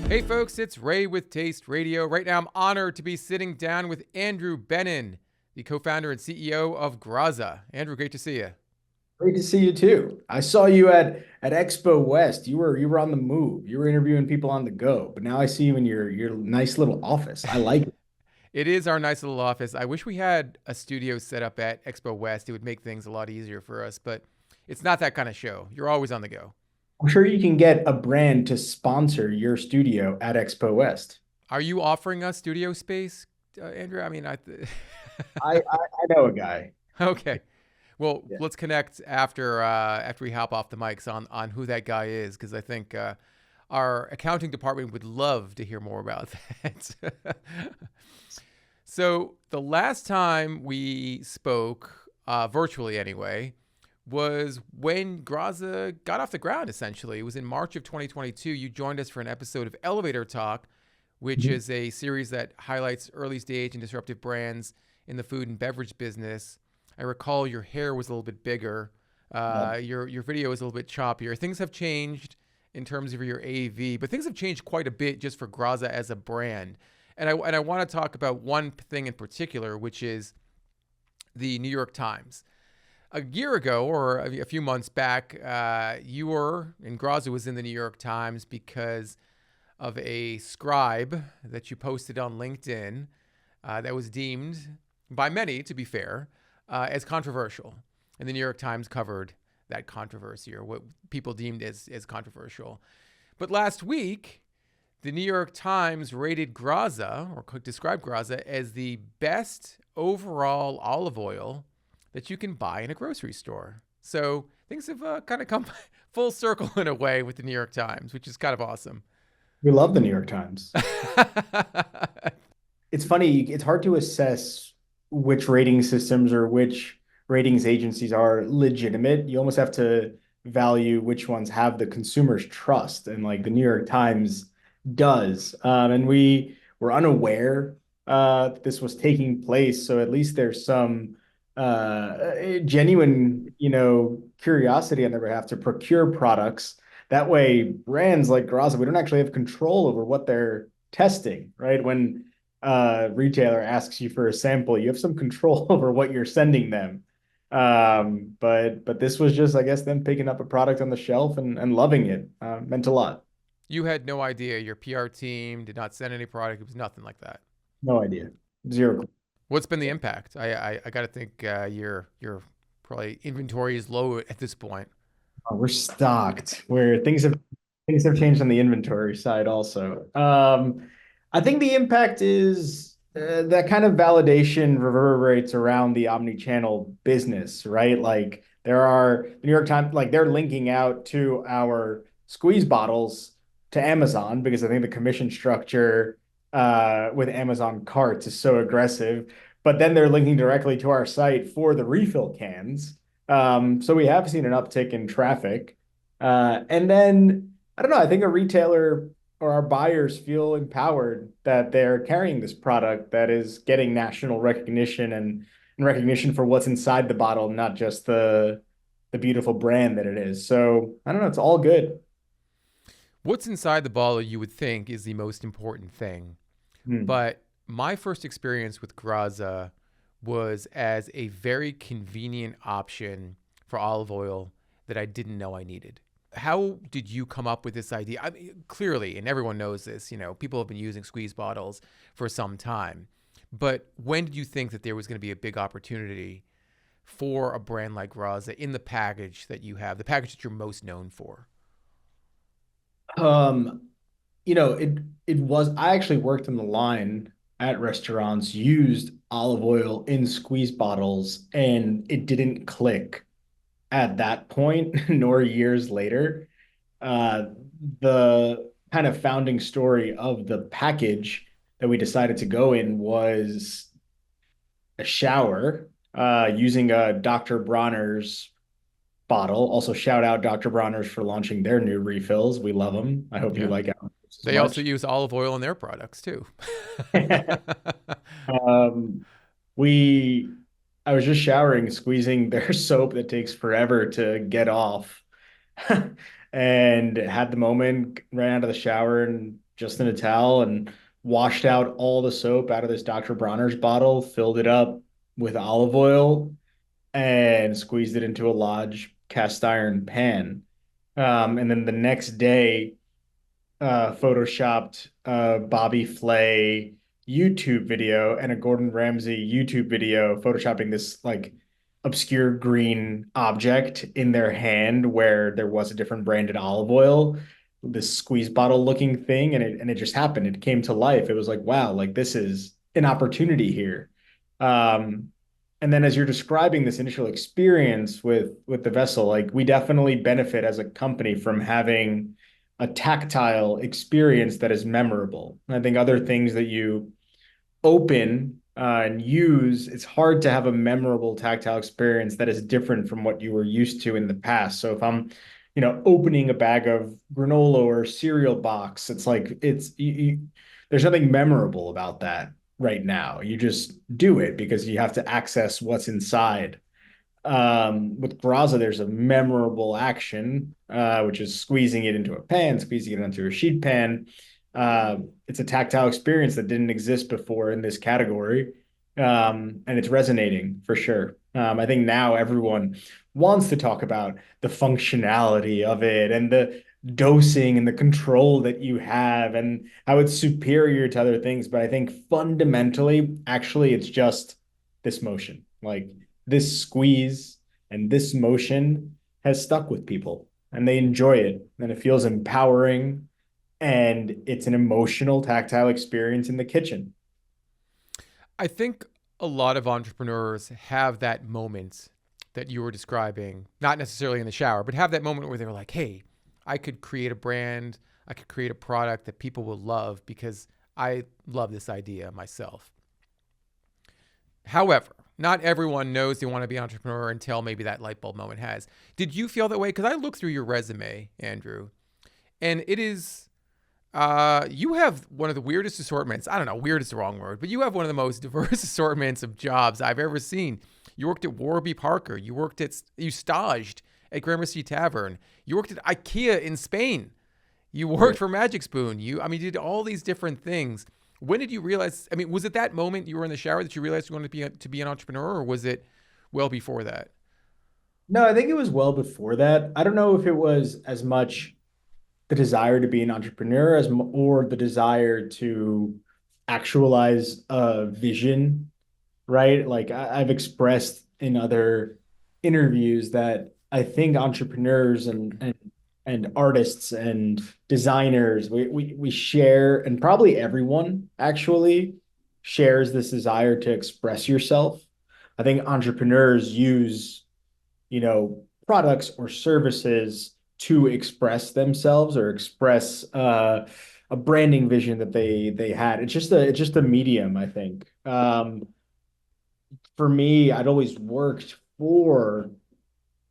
Hey folks, it's Ray with Taste Radio. Right now I'm honored to be sitting down with Andrew Benin, the co-founder and CEO of Graza. Andrew, great to see you. Great to see you too. I saw you at Expo West. You were on the move. You were interviewing people on the go. But now I see you in your nice little office. I like it. It is our nice little office. I wish we had a studio set up at Expo West. It would make things a lot easier for us, but it's not that kind of show. You're always on the go. I'm sure you can get a brand to sponsor your studio at Expo West. Are you offering us studio space, Andrew? I mean, I know a guy. okay. Well, Yeah. let's connect after we hop off the mics on who that guy is, because I think our accounting department would love to hear more about that. So the last time we spoke, virtually anyway, was when Graza got off the ground. Essentially, it was in March of 2022. You joined us for an episode of Elevator Talk, which Mhm. is a series that highlights early stage and disruptive brands in the food and beverage business. I recall your hair was a little bit bigger. Yeah. Your video was a little bit choppier. Things have changed in terms of your AV, but things have changed quite a bit just for Graza as a brand. And I want to talk about one thing in particular, which is the New York Times. A year ago, or a few months back, you were, and Graza was in the New York Times because of a scribe that you posted on LinkedIn that was deemed by many, to be fair, as controversial. And the New York Times covered that controversy, or what people deemed as controversial. But last week, the New York Times rated Graza, or described Graza, as the best overall olive oil that you can buy in a grocery store. So things have kind of come full circle in a way with the New York Times, which is kind of awesome. We love the New York Times. It's funny, it's hard to assess which rating systems or which ratings agencies are legitimate. You almost have to value which ones have the consumer's trust, and like the New York Times does. And we were unaware that this was taking place, so at least there's some genuine, curiosity on their behalf to procure products. That way, brands like Graza, we don't actually have control over what they're testing, right? When retailer asks you for a sample, you have some control over what you're sending them. But this was just, I guess, them picking up a product on the shelf and loving it. Meant a lot. You had no idea. Your PR team did not send any product. It was nothing like that. No idea. Zero. What's been the impact? I got to think your probably inventory is low at this point. We're stocked. Where things have changed on the inventory side also. I think the impact is that kind of validation reverberates around the omni-channel business, right? Like there are the New York Times, like they're linking out to our squeeze bottles to Amazon because I think the commission structure with Amazon carts is so aggressive. But then they're linking directly to our site for the refill cans. So we have seen an uptick in traffic. And then I don't know, I think a retailer or our buyers feel empowered that they're carrying this product that is getting national recognition and recognition for what's inside the bottle, not just the beautiful brand that it is. So I don't know, it's all good. What's inside the bottle, you would think, is the most important thing. Hmm. But my first experience with Graza was as a very convenient option for olive oil that I didn't know I needed. How did you come up with this idea? I mean, clearly, and everyone knows this, people have been using squeeze bottles for some time. But when did you think that there was going to be a big opportunity for a brand like Graza in the package that you have, the package that you're most known for? Um, it was I actually worked in the line at restaurants, used olive oil in squeeze bottles, and it didn't click at that point, nor years later. Uh, the kind of founding story of the package that we decided to go in was a shower using a Dr. Bronner's bottle. Also, shout out Dr. Bronner's for launching their new refills. We love them. I hope you Yeah. like ours as They also much. use olive oil in their products too. Um, we, I was just showering, squeezing their soap that takes forever to get off, and had the moment, ran out of the shower and just in a towel, and washed out all the soap out of this Dr. Bronner's bottle, filled it up with olive oil, and squeezed it into a large cast iron pan. And then the next day, photoshopped a Bobby Flay YouTube video and a Gordon Ramsay YouTube video, photoshopping this like obscure green object in their hand where there was a different branded olive oil, this squeeze bottle looking thing, and it just happened. It came to life. It was like, wow, like this is an opportunity here. Um, and then as you're describing this initial experience with the vessel, like we definitely benefit as a company from having a tactile experience that is memorable. And I think other things that you open and use, it's hard to have a memorable tactile experience that is different from what you were used to in the past. So if I'm, opening a bag of granola or cereal box, it's like there's nothing memorable about that right now. You just do it because you have to access what's inside. With Graza, there's a memorable action, which is squeezing it into a pan, squeezing it into a sheet pan. It's a tactile experience that didn't exist before in this category, and it's resonating for sure. I think now everyone wants to talk about the functionality of it and the dosing and the control that you have and how it's superior to other things. But I think fundamentally, actually, it's just this motion. Like this squeeze and this motion has stuck with people and they enjoy it and it feels empowering and it's an emotional tactile experience in the kitchen. I think a lot of entrepreneurs have that moment that you were describing, not necessarily in the shower, but have that moment where they're like, hey, I could create a brand, I could create a product that people will love because I love this idea myself. However, not everyone knows they want to be an entrepreneur until maybe that light bulb moment has. Did you feel that way? Because I looked through your resume, Andrew, and it is you have one of the weirdest assortments. I don't know, weird is the wrong word, but you have one of the most diverse assortments of jobs I've ever seen. You worked at Warby Parker. You staged at Gramercy Tavern. You worked at IKEA in Spain. You worked Right. for Magic Spoon. You did all these different things. When did you realize? I mean, was it that moment you were in the shower that you realized you wanted to be an entrepreneur, or was it well before that? No, I think it was well before that. I don't know if it was as much the desire to be an entrepreneur or the desire to actualize a vision, right? Like I've expressed in other interviews that I think entrepreneurs and artists and designers, we share, and probably everyone actually shares this desire to express yourself. I think entrepreneurs use, products or services to express themselves or express a branding vision that they had. It's just a medium, I think. For me, I'd always worked for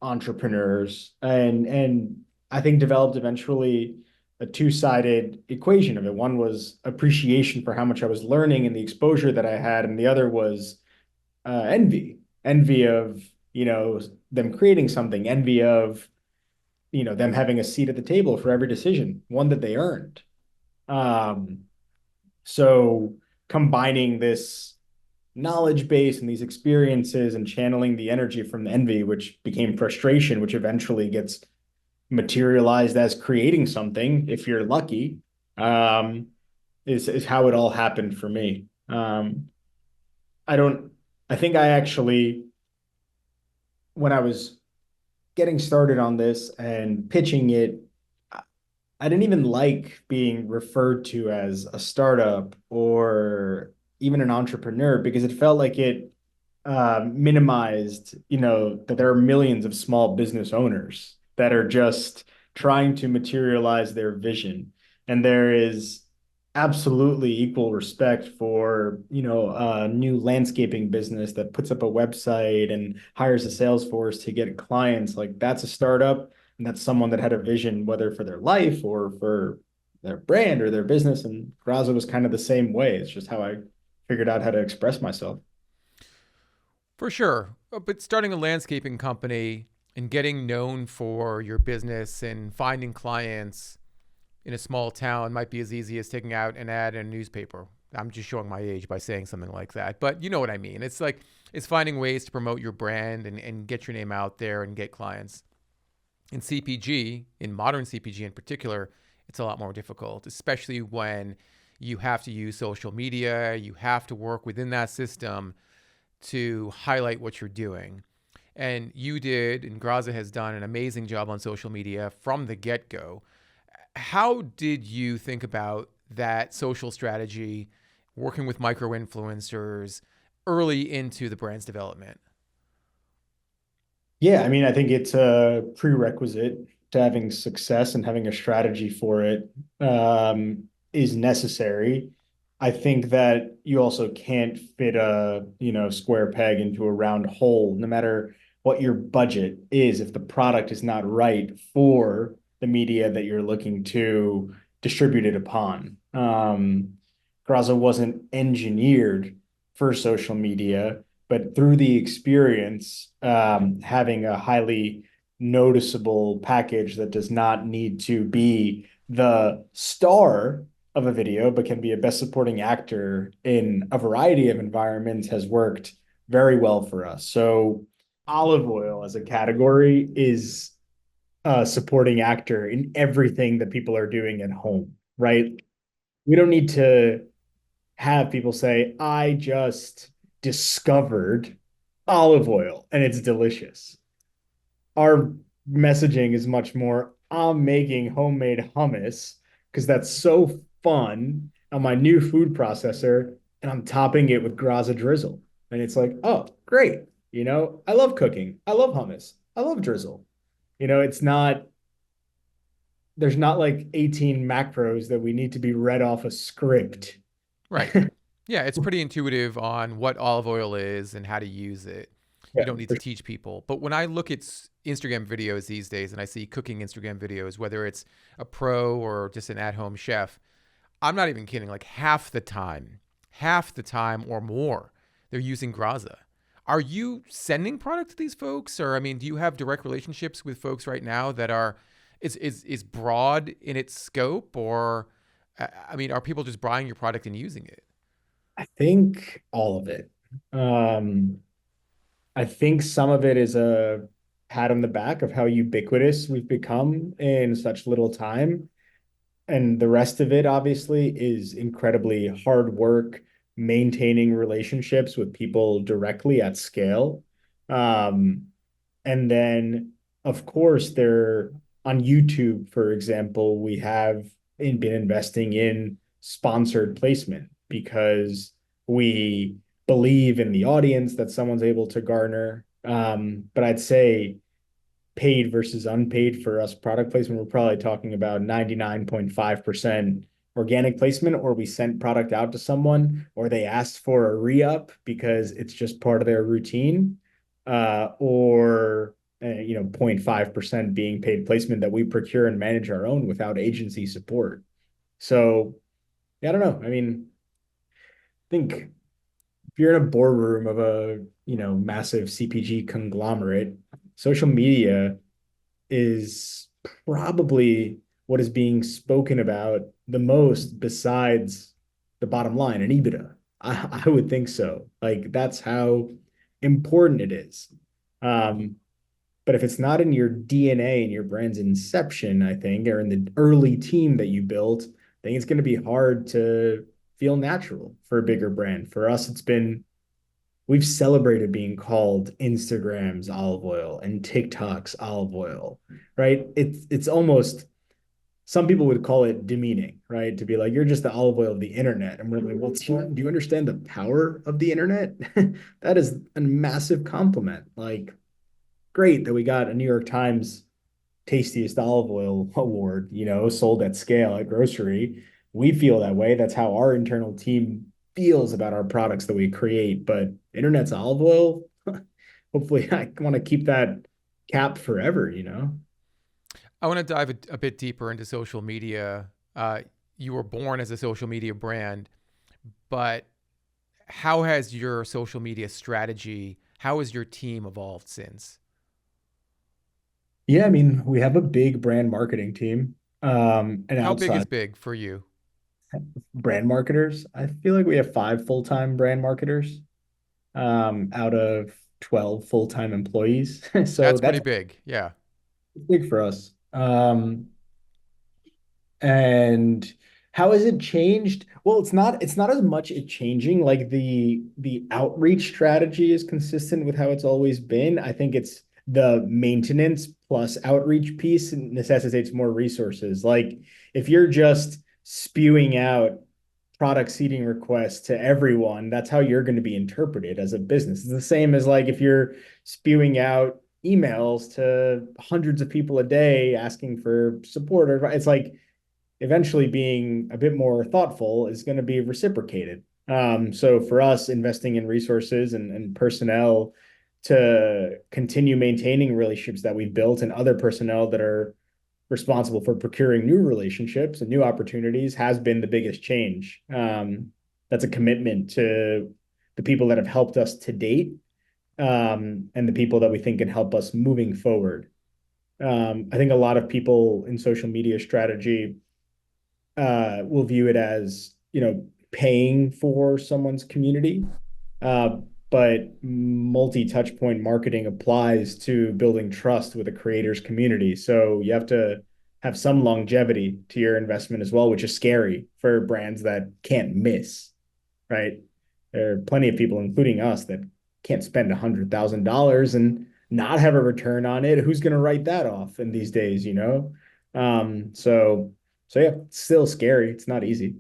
entrepreneurs and I think developed eventually a two-sided equation of it. One was appreciation for how much I was learning and the exposure that I had, and the other was envy of, them creating something, envy of, them having a seat at the table for every decision, one that they earned. Um, so combining this knowledge base and these experiences and channeling the energy from the envy, which became frustration, which eventually gets materialized as creating something, if you're lucky, um, is how it all happened for me. I don't, I think I actually, when I was getting started on this and pitching it, I didn't even like being referred to as a startup or even an entrepreneur because it felt like it minimized, that there are millions of small business owners that are just trying to materialize their vision. And there is absolutely equal respect for, a new landscaping business that puts up a website and hires a sales force to get clients. Like that's a startup. And that's someone that had a vision, whether for their life or for their brand or their business. And Graza was kind of the same way. It's just how I figured out how to express myself. For sure. But starting a landscaping company and getting known for your business and finding clients, in a small town might be as easy as taking out an ad in a newspaper. I'm just showing my age by saying something like that. But you know what I mean. It's like it's finding ways to promote your brand and get your name out there and get clients. In CPG, in modern CPG in particular, it's a lot more difficult, especially when you have to use social media, you have to work within that system to highlight what you're doing. And you did, and Graza has done an amazing job on social media from the get go. How did you think about that social strategy, working with micro influencers early into the brand's development? Yeah, I mean, I think it's a prerequisite to having success, and having a strategy for it is necessary. I think that you also can't fit a, square peg into a round hole, no matter what your budget is. If the product is not right for the media that you're looking to distribute it upon. Graza wasn't engineered for social media, but through the experience, having a highly noticeable package that does not need to be the star of a video, but can be a best supporting actor in a variety of environments, has worked very well for us. So, olive oil as a category is a supporting actor in everything that people are doing at home, right? We don't need to have people say, I just discovered olive oil and it's delicious. Our messaging is much more, I'm making homemade hummus because that's so fun on my new food processor, and I'm topping it with Graza drizzle. And it's like, oh, great. I love cooking. I love hummus. I love drizzle. It's not, there's not like 18 macros that we need to be read off a script. Right. Yeah, it's pretty intuitive on what olive oil is and how to use it. You Yeah, don't need to teach people. But when I look at Instagram videos these days and I see cooking Instagram videos, whether it's a pro or just an at home chef, I'm not even kidding. Like half the time or more, they're using Graza. Are you sending product to these folks? Or, I mean, do you have direct relationships with folks right now that are, is broad in its scope? Or, I mean, are people just buying your product and using it? I think all of it. Um, I think some of it is a pat on the back of how ubiquitous we've become in such little time. And the rest of it, obviously, is incredibly hard work, maintaining relationships with people directly at scale. Um, and then, of course, there on YouTube, for example, we have been investing in sponsored placement because we believe in the audience that someone's able to garner. But I'd say paid versus unpaid for us product placement, we're probably talking about 99.5% organic placement, or we sent product out to someone, or they asked for a re-up because it's just part of their routine, or 0.5% being paid placement that we procure and manage our own without agency support. So yeah, I don't know. I mean, I think if you're in a boardroom of a massive CPG conglomerate, social media is probably what is being spoken about the most besides the bottom line and EBITDA. I would think so. Like that's how important it is. Um, but if it's not in your DNA and your brand's inception, I think, or in the early team that you built, I think it's going to be hard to feel natural for a bigger brand. For us, we've celebrated being called Instagram's olive oil and TikTok's olive oil, right? It's almost, some people would call it demeaning, right? To be like, you're just the olive oil of the internet. And we're like, well, do you understand the power of the internet? That is a massive compliment. Like, great that we got a New York Times tastiest olive oil award, sold at scale at grocery. We feel that way. That's how our internal team feels about our products that we create. But internet's olive oil, hopefully I want to keep that cap forever. I want to dive a bit deeper into social media. You were born as a social media brand, but how has your social media strategy, how has your team evolved since? Yeah, I mean, we have a big brand marketing team. And How big is outside big for you? brand marketers, I feel like we have 5 full-time brand marketers out of 12 full-time employees. So That's pretty that's big. Yeah. big for us. And how has it changed? Well, it's not as much it changing. Like the outreach strategy is consistent with how it's always been. I think it's the maintenance plus outreach piece necessitates more resources. Like if you're just spewing out product seeding requests to everyone, that's how you're going to be interpreted as a business. It's the same as like if you're spewing out emails to hundreds of people a day asking for support or it's like eventually being a bit more thoughtful is going to be reciprocated. So for us, investing in resources and personnel to continue maintaining relationships that we've built and other personnel that are responsible for procuring new relationships and new opportunities has been the biggest change. That's a commitment to the people that have helped us to date, and the people that we think can help us moving forward. I think a lot of people in social media strategy will view it as, paying for someone's community. Uh, but multi-touch point marketing applies to building trust with a creator's community. So you have to have some longevity to your investment as well, which is scary for brands that can't miss, right? There are plenty of people, including us, that can't spend $100,000 and not have a return on it. Who's going to write that off in these days, you know? So yeah, it's still scary. It's not easy.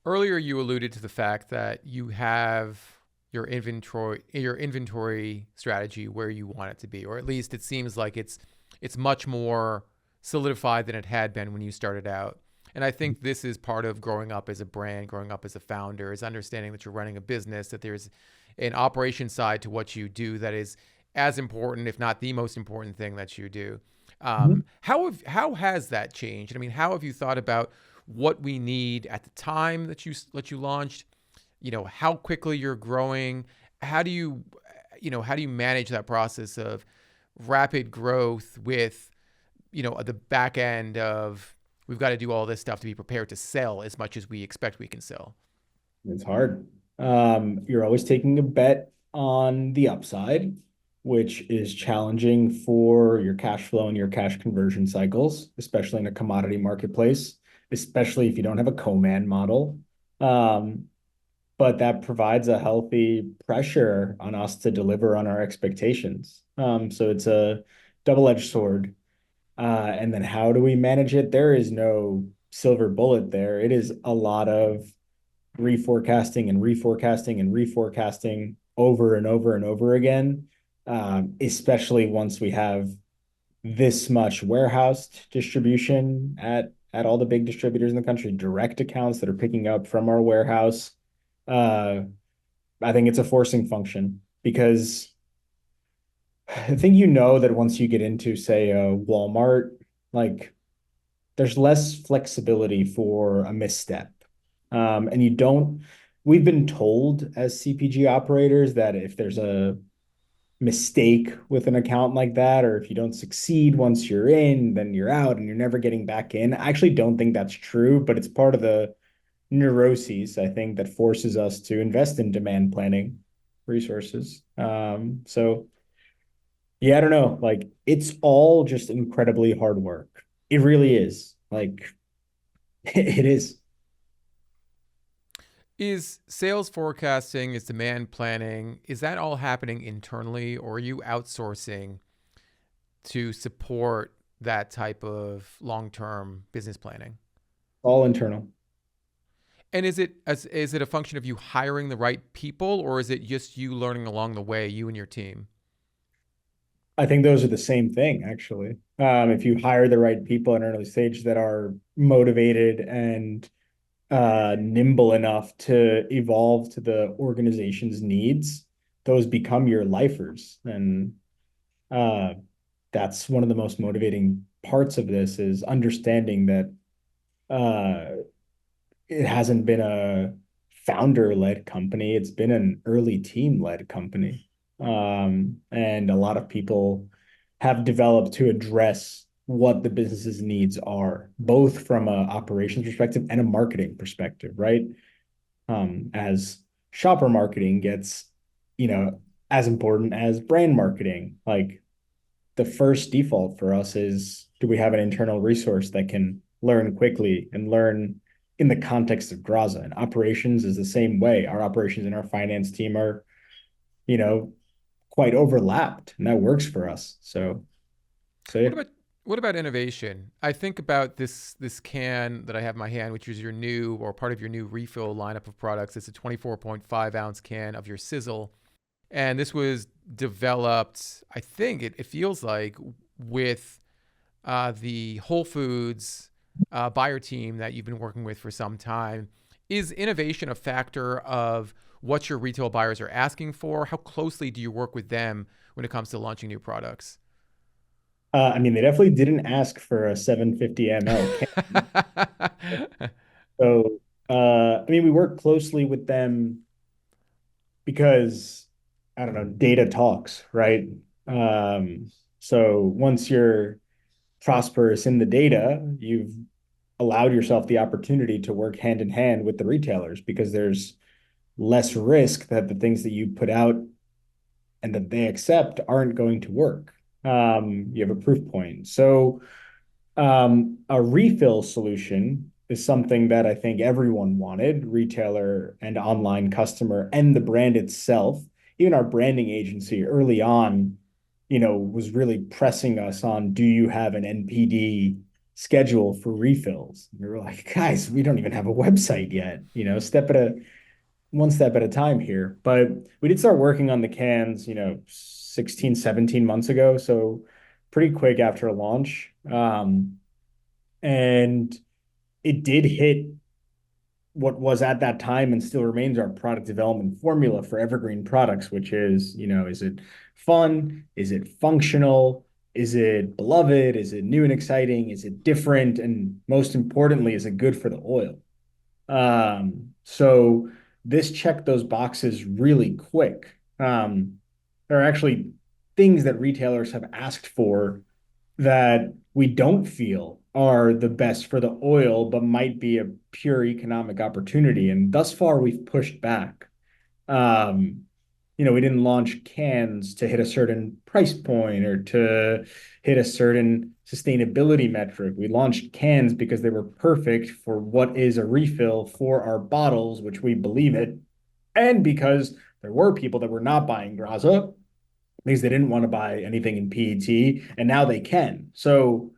Earlier, you alluded to the fact that you have your inventory strategy where you want it to be, or at least it seems like it's much more solidified than it had been when you started out. And I think this is part of growing up as a brand, growing up as a founder, is understanding that you're running a business, that there's an operation side to what you do that is as important, if not the most important thing that you do. Mhm. How has that changed? I mean, how have you thought about what we need at the time that you launched? You know, how quickly you're growing. How do you manage that process of rapid growth with the back end of we've got to do all this stuff to be prepared to sell as much as we expect we can sell. It's hard. You're always taking a bet on the upside, which is challenging for your cash flow and your cash conversion cycles, especially in a commodity marketplace, especially if you don't have a co-man model. Um, but that provides a healthy pressure on us to deliver on our expectations. So it's a double-edged sword. And then how do we manage it? There is no silver bullet there. It is a lot of reforecasting and reforecasting and reforecasting over and over and over again, especially once we have this much warehoused distribution at all the big distributors in the country, direct accounts that are picking up from our warehouse. Uh, I think it's a forcing function because I think that once you get into, say, a Walmart, like there's less flexibility for a misstep. And we've been told as CPG operators that if there's a mistake with an account like that, or if you don't succeed once you're in, then you're out and you're never getting back in. I actually don't think that's true, but it's part of the neuroses, I think, that forces us to invest in demand planning resources. So yeah, I don't know. Like it's all just incredibly hard work. It really is. Like it is. Is sales forecasting, is demand planning, is that all happening internally or are you outsourcing to support that type of long-term business planning? All internal. And is it a function of you hiring the right people or is it just you learning along the way, you and your team? I think those are the same thing, actually. If you hire the right people in an early stage that are motivated and nimble enough to evolve to the organization's needs, those become your lifers. And uh, that's one of the most motivating parts of this is understanding that uh, it hasn't been a founder-led company. It's been an early team-led company. And a lot of people have developed to address what the business's needs are, both from a operations perspective and a marketing perspective, right? As shopper marketing gets, you know, as important as brand marketing. Like the first default for us is, do we have an internal resource that can learn quickly and learn in the context of Graza? And operations is the same way. Our operations and our finance team are, you know, quite overlapped, and that works for us. So yeah. What about what about innovation? I think about this can that I have in my hand, which is your new or part of your new refill lineup of products. It's a 24.5 ounce can of your Sizzle, and this was developed. I think it feels like with the Whole Foods buyer team that you've been working with for some time. Is innovation a factor of what your retail buyers are asking for? How closely do you work with them when it comes to launching new products? I mean, they definitely didn't ask for a 750 ml can. So, I mean, we work closely with them because, I don't know, data talks, right? So once you're prosperous in the data, you've allowed yourself the opportunity to work hand in hand with the retailers because there's less risk that the things that you put out and that they accept aren't going to work. You have a proof point. So a refill solution is something that I think everyone wanted, retailer and online customer, and the brand itself. Even our branding agency early on, was really pressing us on, do you have an NPD schedule for refills? And we were like, guys, we don't even have a website yet. Step at a one step at a time here. But we did start working on the cans, 16, 17 months ago. So pretty quick after launch. And it did hit what was at that time and still remains our product development formula for evergreen products, which is it fun? Is it functional? Is it beloved? Is it new and exciting? Is it different? And most importantly, is it good for the oil? So this checked those boxes really quick. There are actually things that retailers have asked for that we don't feel are the best for the oil, but might be a pure economic opportunity. And thus far, we've pushed back. Um, we didn't launch cans to hit a certain price point or to hit a certain sustainability metric. We launched cans because they were perfect for what is a refill for our bottles, which we believe it, and because there were people that were not buying Graza because they didn't want to buy anything in PET, and now they can. So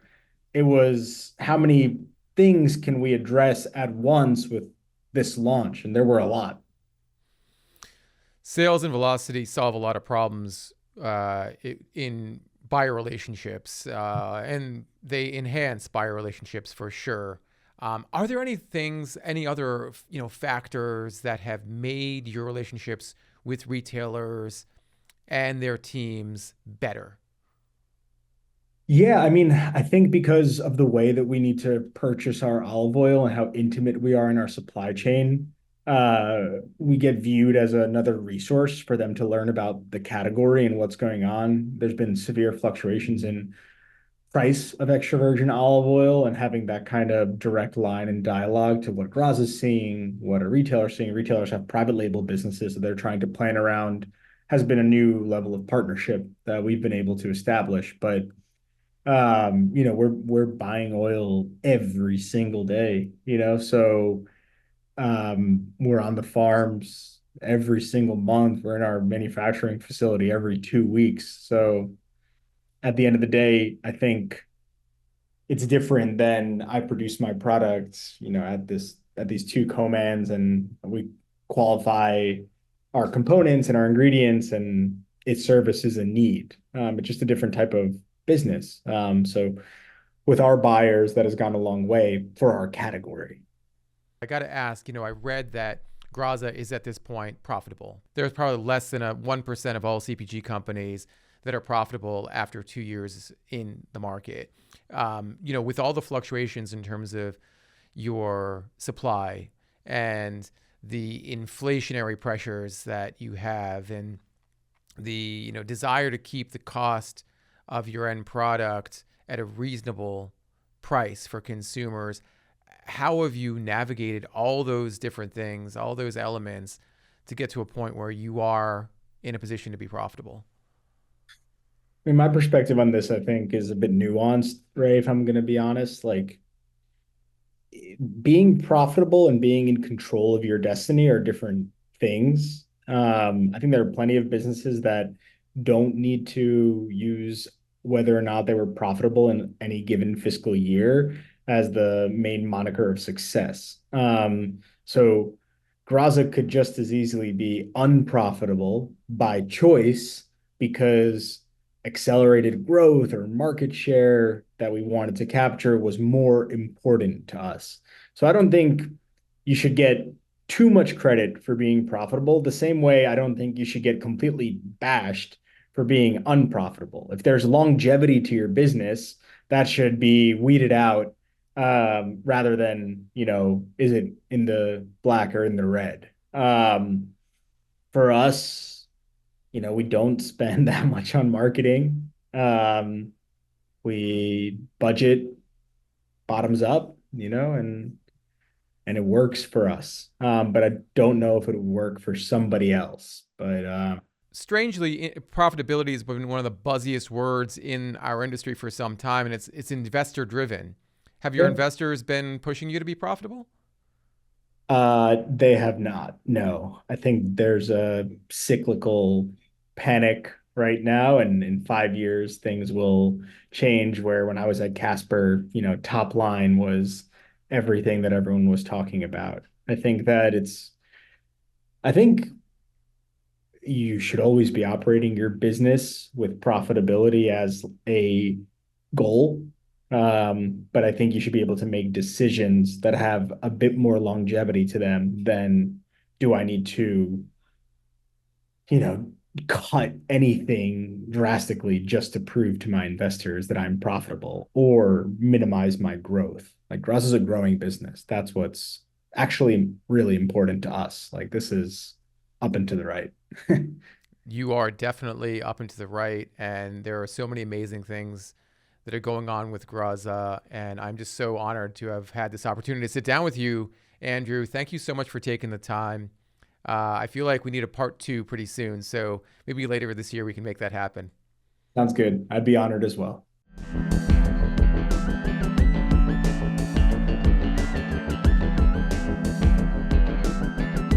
it was, how many things can we address at once with this launch? And there were a lot. Sales and velocity solve a lot of problems in buyer relationships, and they enhance buyer relationships for sure. Are there any other factors that have made your relationships with retailers and their teams better? Yeah, I mean, I think because of the way that we need to purchase our olive oil and how intimate we are in our supply chain, we get viewed as another resource for them to learn about the category and what's going on. There's been severe fluctuations in price of extra virgin olive oil, and having that kind of direct line and dialogue to what Graz is seeing, what a retailer is seeing. Retailers have private label businesses that they're trying to plan around, has been a new level of partnership that we've been able to establish. But we're buying oil every single day, so we're on the farms every single month. We're in our manufacturing facility every 2 weeks. So at the end of the day, I think it's different than I produce my products, at these two co-mans, and we qualify our components and our ingredients, and it services a need. It's just a different type of business. So with our buyers, that has gone a long way for our category. I got to ask, I read that Graza is at this point profitable. There's probably less than a 1% of all CPG companies that are profitable after 2 years in the market. With all the fluctuations in terms of your supply and the inflationary pressures that you have and the desire to keep the cost of your end product at a reasonable price for consumers. How have you navigated all those different things, all those elements to get to a point where you are in a position to be profitable? I mean, my perspective on this, I think, is a bit nuanced, Ray, if I'm going to be honest. Like, being profitable and being in control of your destiny are different things. I think there are plenty of businesses that don't need to use whether or not they were profitable in any given fiscal year as the main moniker of success. So Graza could just as easily be unprofitable by choice because accelerated growth or market share that we wanted to capture was more important to us. So I don't think you should get too much credit for being profitable. The same way I don't think you should get completely bashed for being unprofitable. If there's longevity to your business, that should be weeded out rather than, is it in the black or in the red? For us, we don't spend that much on marketing. We budget bottoms up, and it works for us. But I don't know if it would work for somebody else. But Strangely, profitability has been one of the buzziest words in our industry for some time, and it's investor driven. Have your yeah, investors been pushing you to be profitable? they have not. No, I think there's a cyclical panic right now, and in 5 years things will change. Where when I was at Casper, top line was everything that everyone was talking about. I think you should always be operating your business with profitability as a goal. But I think you should be able to make decisions that have a bit more longevity to them than do I need to, you know, cut anything drastically just to prove to my investors that I'm profitable or minimize my growth. Like Graza is a growing business. That's what's actually really important to us. Like this is up and to the right. You are definitely up and to the right, and there are so many amazing things that are going on with Graza, and I'm just so honored to have had this opportunity to sit down with you, Andrew. Thank you so much for taking the time. I feel like we need a part two pretty soon, so maybe later this year we can make that happen. Sounds good. I'd be honored as well.